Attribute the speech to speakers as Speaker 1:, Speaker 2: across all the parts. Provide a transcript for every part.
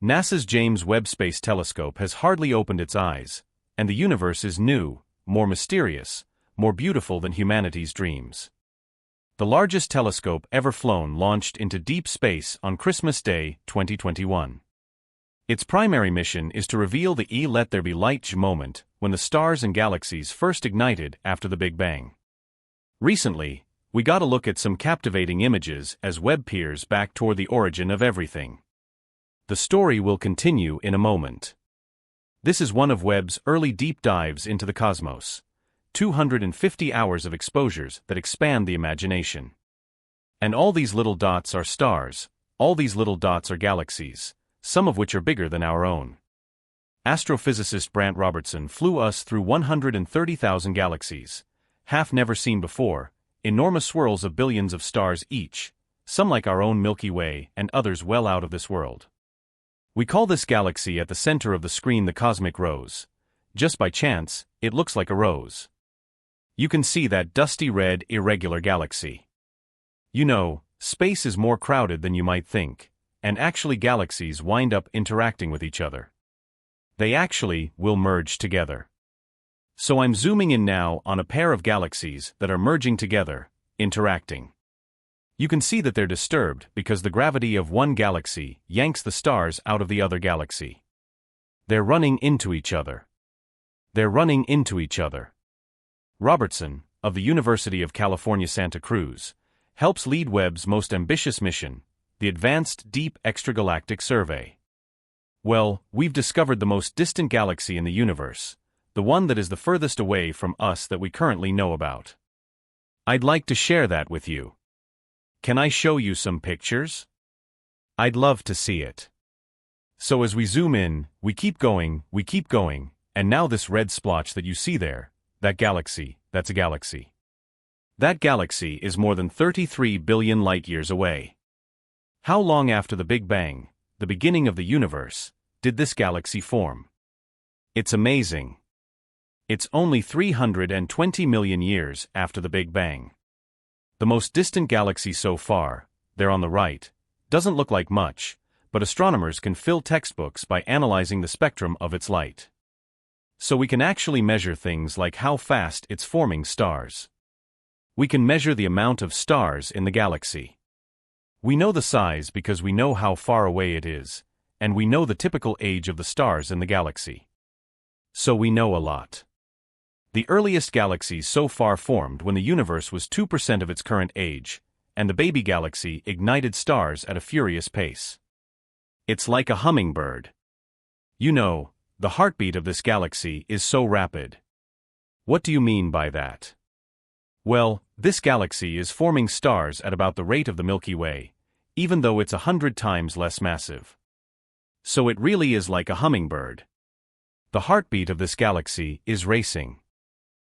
Speaker 1: NASA's James Webb Space Telescope has hardly opened its eyes, and the universe is new, more mysterious, more beautiful than humanity's dreams. The largest telescope ever flown launched into deep space on Christmas Day, 2021. Its primary mission is to reveal the Let There Be Light moment when the stars and galaxies first ignited after the Big Bang. Recently, we got a look at some captivating images as Webb peers back toward the origin of everything. The story will continue in a moment. This is one of Webb's early deep dives into the cosmos. 250 hours of exposures that expand the imagination. And all these little dots are stars, all these little dots are galaxies, some of which are bigger than our own. Astrophysicist Brant Robertson flew us through 130,000 galaxies, half never seen before, enormous swirls of billions of stars each, some like our own Milky Way and others well out of this world. We call this galaxy at the center of the screen the cosmic rose. Just by chance, it looks like a rose. You can see that dusty red, irregular galaxy. You know, space is more crowded than you might think, and actually galaxies wind up interacting with each other. They actually will merge together. So I'm zooming in now on a pair of galaxies that are merging together, interacting. You can see that they're disturbed because the gravity of one galaxy yanks the stars out of the other galaxy. They're running into each other. They're running into each other. Robertson, of the University of California, Santa Cruz, helps lead Webb's most ambitious mission, the Advanced Deep Extragalactic Survey. Well, we've discovered the most distant galaxy in the universe, the one that is the furthest away from us that we currently know about. I'd like to share that with you. Can I show you some pictures? I'd love to see it. So as we zoom in, we keep going, and now this red splotch that you see there, that's a galaxy. That galaxy is more than 33 billion light-years away. How long after the Big Bang, the beginning of the universe, did this galaxy form? It's amazing. It's only 320 million years after the Big Bang. The most distant galaxy so far, there on the right, doesn't look like much, but astronomers can fill textbooks by analyzing the spectrum of its light. So we can actually measure things like how fast it's forming stars. We can measure the amount of stars in the galaxy. We know the size because we know how far away it is, and we know the typical age of the stars in the galaxy. So we know a lot. The earliest galaxies so far formed when the universe was 2% of its current age, and the baby galaxy ignited stars at a furious pace. It's like a hummingbird. You know, the heartbeat of this galaxy is so rapid. What do you mean by that? Well, this galaxy is forming stars at about the rate of the Milky Way, even though it's 100 times less massive. So it really is like a hummingbird. The heartbeat of this galaxy is racing.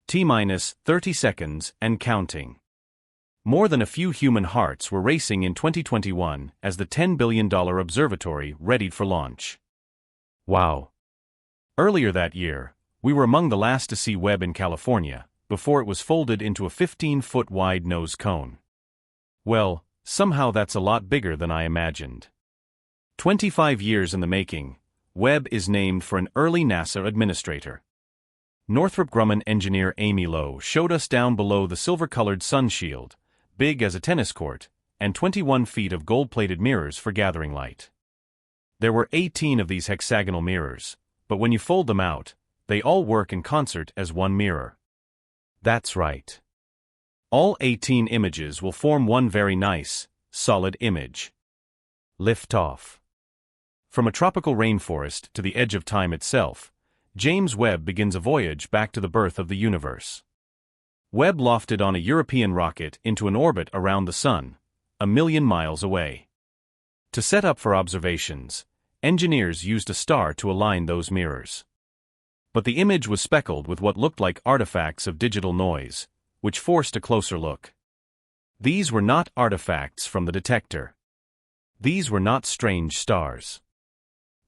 Speaker 1: T-minus 30 seconds and counting. More than a few human hearts were racing in 2021 as the $10 billion observatory readied for launch. Wow. Earlier that year, we were among the last to see Webb in California, before it was folded into a 15-foot wide nose cone. Well, somehow that's a lot bigger than I imagined. 25 years in the making, Webb is named for an early NASA administrator. Northrop Grumman engineer Amy Lowe showed us down below the silver-colored sun shield, big as a tennis court, and 21 feet of gold-plated mirrors for gathering light. There were 18 of these hexagonal mirrors, but when you fold them out, they all work in concert as one mirror. That's right. All 18 images will form one very nice, solid image. Lift off. From a tropical rainforest to the edge of time itself, James Webb begins a voyage back to the birth of the universe. Webb lofted on a European rocket into an orbit around the Sun, 1 million miles away. To set up for observations, engineers used a star to align those mirrors. But the image was speckled with what looked like artifacts of digital noise, which forced a closer look. These were not artifacts from the detector. These were not strange stars.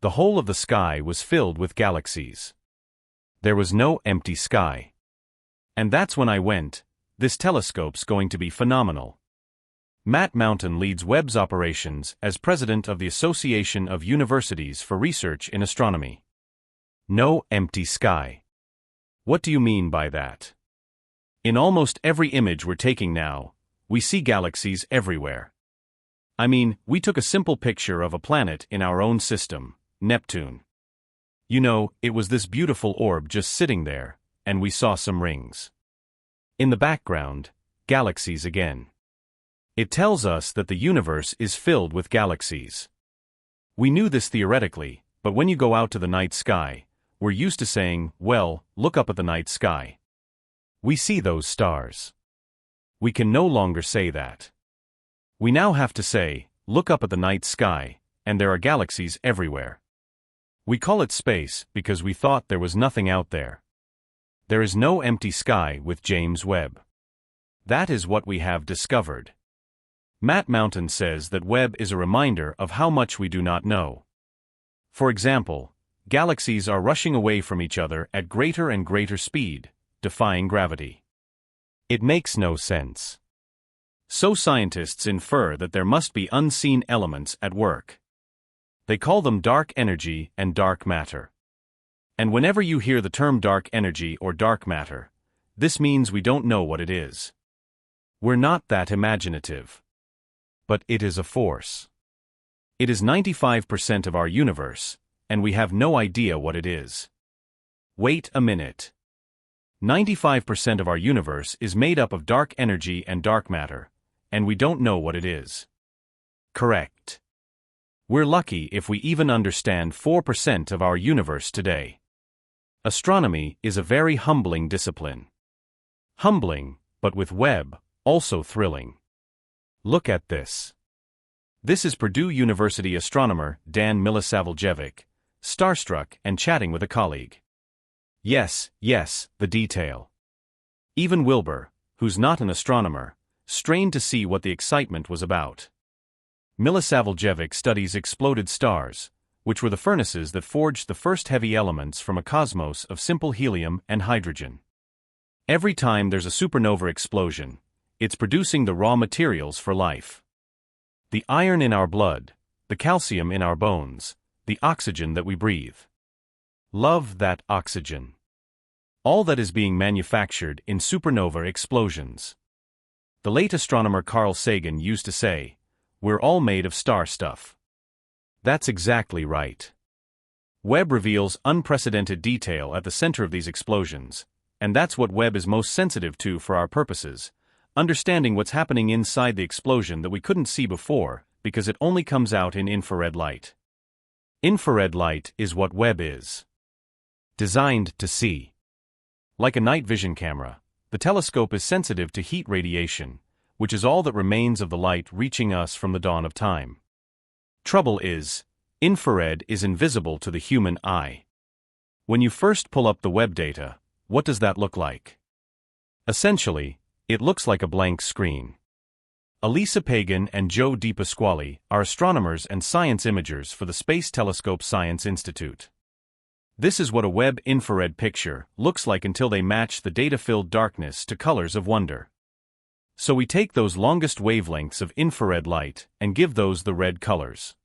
Speaker 1: The whole of the sky was filled with galaxies. There was no empty sky. And that's when I went, this telescope's going to be phenomenal. Matt Mountain leads Webb's operations as president of the Association of Universities for Research in Astronomy. No empty sky. What do you mean by that? In almost every image we're taking now, we see galaxies everywhere. I mean, we took a simple picture of a planet in our own system, Neptune. You know, it was this beautiful orb just sitting there, and we saw some rings. In the background, galaxies again. It tells us that the universe is filled with galaxies. We knew this theoretically, but when you go out to the night sky, we're used to saying, well, look up at the night sky. We see those stars. We can no longer say that. We now have to say, look up at the night sky, and there are galaxies everywhere. We call it space because we thought there was nothing out there. There is no empty sky with James Webb. That is what we have discovered. Matt Mountain says that Webb is a reminder of how much we do not know. For example, galaxies are rushing away from each other at greater and greater speed, defying gravity. It makes no sense. So scientists infer that there must be unseen elements at work. They call them dark energy and dark matter. And whenever you hear the term dark energy or dark matter, this means we don't know what it is. We're not that imaginative. But it is a force. It is 95% of our universe, and we have no idea what it is. Wait a minute. 95% of our universe is made up of dark energy and dark matter, and we don't know what it is. Correct. We're lucky if we even understand 4% of our universe today. Astronomy is a very humbling discipline. Humbling, but with Webb, also thrilling. Look at this. This is Purdue University astronomer Dan Milisavljevic, starstruck and chatting with a colleague. Yes, the detail. Even Wilbur, who's not an astronomer, strained to see what the excitement was about. Milisavljevic studies exploded stars, which were the furnaces that forged the first heavy elements from a cosmos of simple helium and hydrogen. Every time there's a supernova explosion, it's producing the raw materials for life. The iron in our blood, the calcium in our bones, the oxygen that we breathe. Love that oxygen. All that is being manufactured in supernova explosions. The late astronomer Carl Sagan used to say, "We're all made of star stuff." That's exactly right. Webb reveals unprecedented detail at the center of these explosions, and that's what Webb is most sensitive to for our purposes, understanding what's happening inside the explosion that we couldn't see before because it only comes out in infrared light. Infrared light is what Webb is designed to see. Like a night vision camera, the telescope is sensitive to heat radiation, which is all that remains of the light reaching us from the dawn of time. Trouble is, infrared is invisible to the human eye. When you first pull up the Webb data, what does that look like? Essentially, it looks like a blank screen. Elisa Pagan and Joe DiPasquale are astronomers and science imagers for the Space Telescope Science Institute. This is what a Webb infrared picture looks like until they match the data-filled darkness to colors of wonder. So we take those longest wavelengths of infrared light and give those the red colors.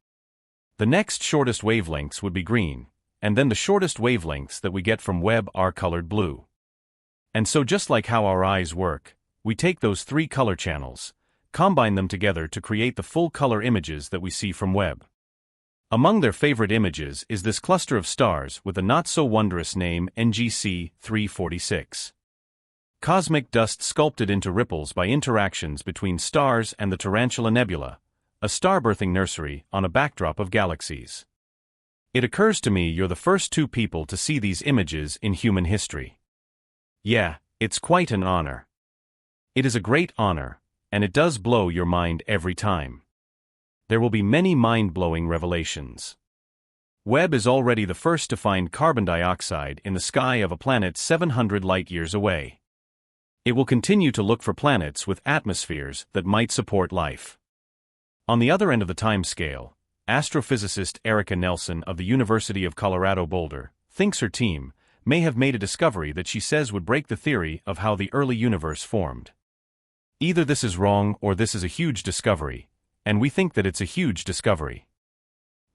Speaker 1: The next shortest wavelengths would be green, and then the shortest wavelengths that we get from Webb are colored blue. And so just like how our eyes work, we take those three color channels, combine them together to create the full-color images that we see from Webb. Among their favorite images is this cluster of stars with the not-so-wondrous name NGC 346. Cosmic dust sculpted into ripples by interactions between stars and the Tarantula Nebula, a star-birthing nursery on a backdrop of galaxies. It occurs to me you're the first two people to see these images in human history. Yeah, it's quite an honor. It is a great honor, and it does blow your mind every time. There will be many mind-blowing revelations. Webb is already the first to find carbon dioxide in the sky of a planet 700 light-years away. It will continue to look for planets with atmospheres that might support life. On the other end of the time scale, astrophysicist Erica Nelson of the University of Colorado Boulder thinks her team may have made a discovery that she says would break the theory of how the early universe formed. Either this is wrong or this is a huge discovery, and we think that it's a huge discovery.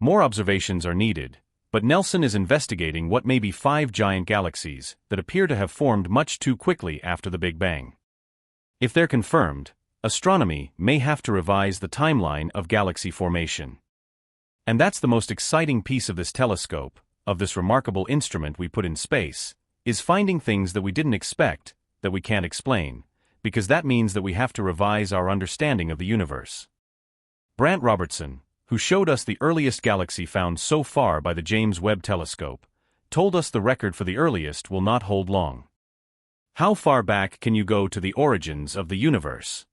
Speaker 1: More observations are needed, but Nelson is investigating what may be 5 giant galaxies that appear to have formed much too quickly after the Big Bang. If they're confirmed, astronomy may have to revise the timeline of galaxy formation. And that's the most exciting piece of this telescope, of this remarkable instrument we put in space, is finding things that we didn't expect, that we can't explain, because that means that we have to revise our understanding of the universe. Brant Robertson, who showed us the earliest galaxy found so far by the James Webb Telescope, told us the record for the earliest will not hold long. How far back can you go to the origins of the universe?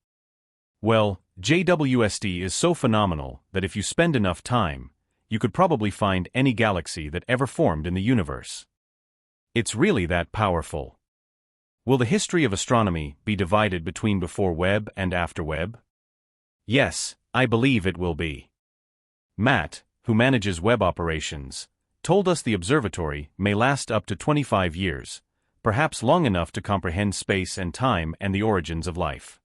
Speaker 1: Well, JWST is so phenomenal that if you spend enough time, you could probably find any galaxy that ever formed in the universe. It's really that powerful. Will the history of astronomy be divided between before Webb and after Webb? Yes, I believe it will be. Matt, who manages Webb operations, told us the observatory may last up to 25 years, perhaps long enough to comprehend space and time and the origins of life.